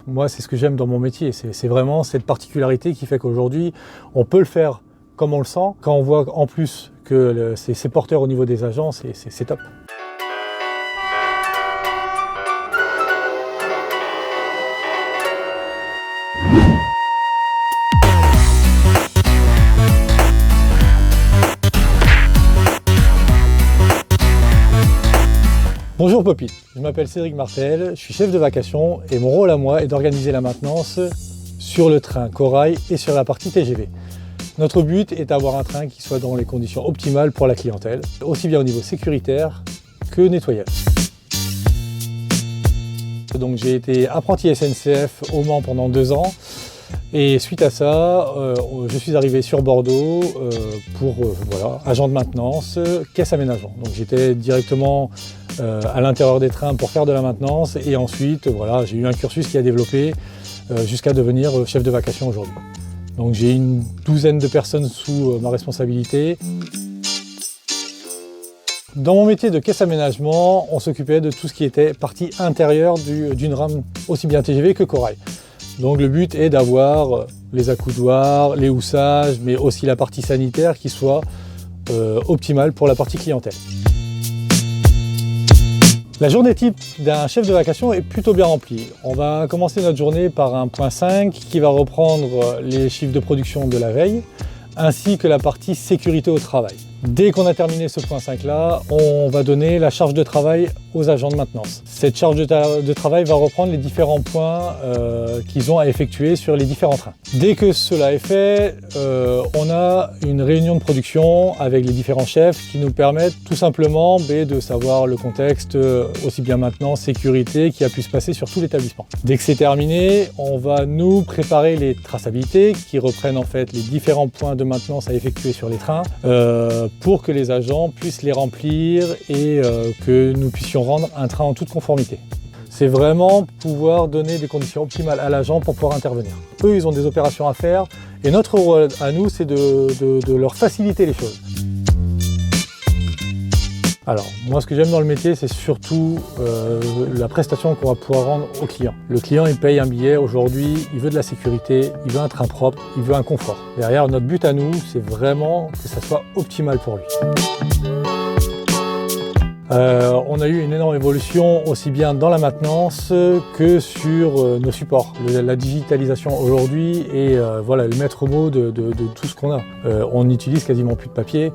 Moi, c'est ce que j'aime dans mon métier. C'est vraiment cette particularité qui fait qu'aujourd'hui, on peut le faire comme on le sent. Quand on voit en plus que c'est porteur au niveau des agents, c'est top. Bonjour Poppy, je m'appelle Cédric Martel, je suis chef de vacation et mon rôle à moi est d'organiser la maintenance sur le train Corail et sur la partie TGV. Notre but est d'avoir un train qui soit dans les conditions optimales pour la clientèle, aussi bien au niveau sécuritaire que nettoyage. Donc j'ai été apprenti SNCF au Mans pendant 2 ans. Et suite à ça, je suis arrivé sur Bordeaux pour agent de maintenance, caisse aménagement. Donc j'étais directement à l'intérieur des trains pour faire de la maintenance et ensuite j'ai eu un cursus qui a développé jusqu'à devenir chef de vacation aujourd'hui. Donc j'ai une 12aine de personnes sous ma responsabilité. Dans mon métier de caisse aménagement, on s'occupait de tout ce qui était partie intérieure d'une rame, aussi bien TGV que Corail. Donc le but est d'avoir les accoudoirs, les houssages, mais aussi la partie sanitaire qui soit optimale pour la partie clientèle. La journée type d'un chef de vacation est plutôt bien remplie. On va commencer notre journée par un point 5 qui va reprendre les chiffres de production de la veille, ainsi que la partie sécurité au travail. Dès qu'on a terminé ce point 5 là, on va donner la charge de travail aux agents de maintenance. Cette charge de travail va reprendre les différents points qu'ils ont à effectuer sur les différents trains. Dès que cela est fait, on a une réunion de production avec les différents chefs qui nous permettent tout simplement de savoir le contexte, aussi bien maintenance, sécurité, qui a pu se passer sur tout l'établissement. Dès que c'est terminé, on va nous préparer les traçabilités qui reprennent en fait les différents points de maintenance à effectuer sur les trains pour que les agents puissent les remplir et que nous puissions rendre un train en toute conformité. C'est vraiment pouvoir donner des conditions optimales à l'agent pour pouvoir intervenir. Eux, ils ont des opérations à faire et notre rôle à nous, c'est de leur faciliter les choses. Alors, moi, ce que j'aime dans le métier, c'est surtout la prestation qu'on va pouvoir rendre au client. Le client, il paye un billet aujourd'hui, il veut de la sécurité, il veut un train propre, il veut un confort. Derrière, notre but à nous, c'est vraiment que ça soit optimal pour lui. On a eu une énorme évolution aussi bien dans la maintenance que sur nos supports. La digitalisation aujourd'hui est le maître mot de tout ce qu'on a. On n'utilise quasiment plus de papier,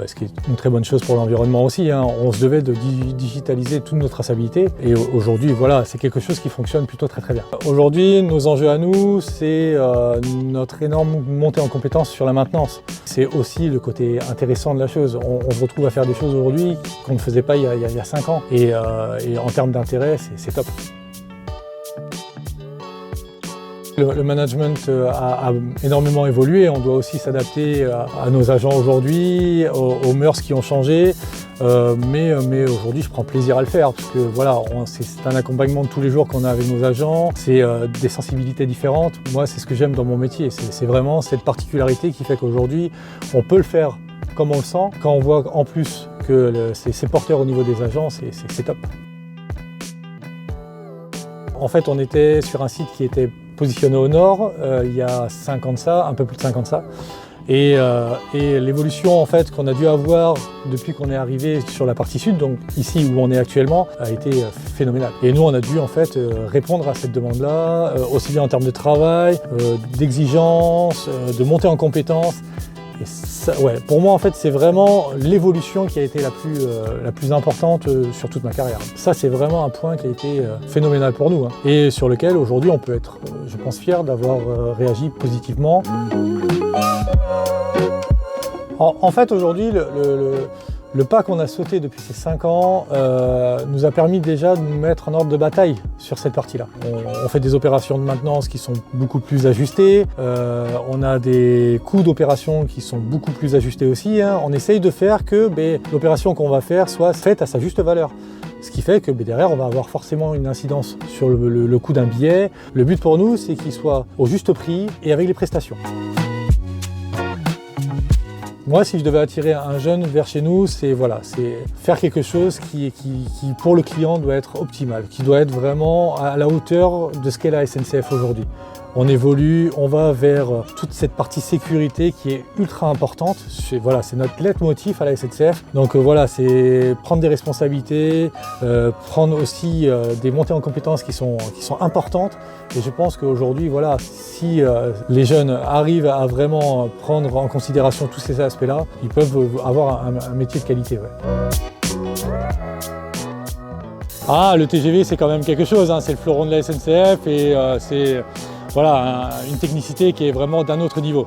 ce qui est une très bonne chose pour l'environnement aussi. On se devait de digitaliser toute notre traçabilité et aujourd'hui c'est quelque chose qui fonctionne plutôt très bien. Aujourd'hui, nos enjeux à nous, c'est notre énorme montée en compétences sur la maintenance. C'est aussi le côté intéressant de la chose. On se retrouve à faire des choses aujourd'hui qu'on ne faisait pas il y a 5 ans et en termes d'intérêt, c'est top. Le management a énormément évolué, on doit aussi s'adapter à nos agents aujourd'hui, aux mœurs qui ont changé, mais aujourd'hui je prends plaisir à le faire parce que c'est un accompagnement de tous les jours qu'on a avec nos agents, c'est des sensibilités différentes. Moi, c'est ce que j'aime dans mon métier, c'est vraiment cette particularité qui fait qu'aujourd'hui on peut le faire comme on le sent. Quand on voit en plus que c'est porteur au niveau des agents, c'est top. En fait, on était sur un site qui était positionné au nord il y a 5 ans de ça, un peu plus de 5 ans de ça. Et l'évolution en fait qu'on a dû avoir depuis qu'on est arrivé sur la partie sud, donc ici où on est actuellement, a été phénoménale. Et nous on a dû en fait répondre à cette demande-là, aussi bien en termes de travail, d'exigence, de montée en compétences. Et ça, pour moi en fait c'est vraiment l'évolution qui a été la plus importante sur toute ma carrière. Ça c'est vraiment un point qui a été phénoménal pour nous et sur lequel aujourd'hui on peut être, je pense, fier d'avoir réagi positivement. En fait aujourd'hui le pas qu'on a sauté depuis ces 5 ans nous a permis déjà de nous mettre en ordre de bataille sur cette partie-là. On fait des opérations de maintenance qui sont beaucoup plus ajustées, on a des coûts d'opération qui sont beaucoup plus ajustés aussi. On essaye de faire que l'opération qu'on va faire soit faite à sa juste valeur. Ce qui fait que derrière, on va avoir forcément une incidence sur le coût d'un billet. Le but pour nous, c'est qu'il soit au juste prix et avec les prestations. Moi, si je devais attirer un jeune vers chez nous, c'est voilà, faire quelque chose qui, pour le client, doit être optimal, qui doit être vraiment à la hauteur de ce qu'est la SNCF aujourd'hui. On évolue, on va vers toute cette partie sécurité qui est ultra importante. Voilà, c'est notre leitmotiv à la SNCF. Donc voilà, c'est prendre des responsabilités, prendre aussi des montées en compétences qui sont importantes. Et je pense qu'aujourd'hui, voilà, si les jeunes arrivent à vraiment prendre en considération tous ces aspects-là, ils peuvent avoir un métier de qualité. Ouais. Ah, le TGV, c'est quand même quelque chose, hein. C'est le fleuron de la SNCF et c'est voilà, une technicité qui est vraiment d'un autre niveau.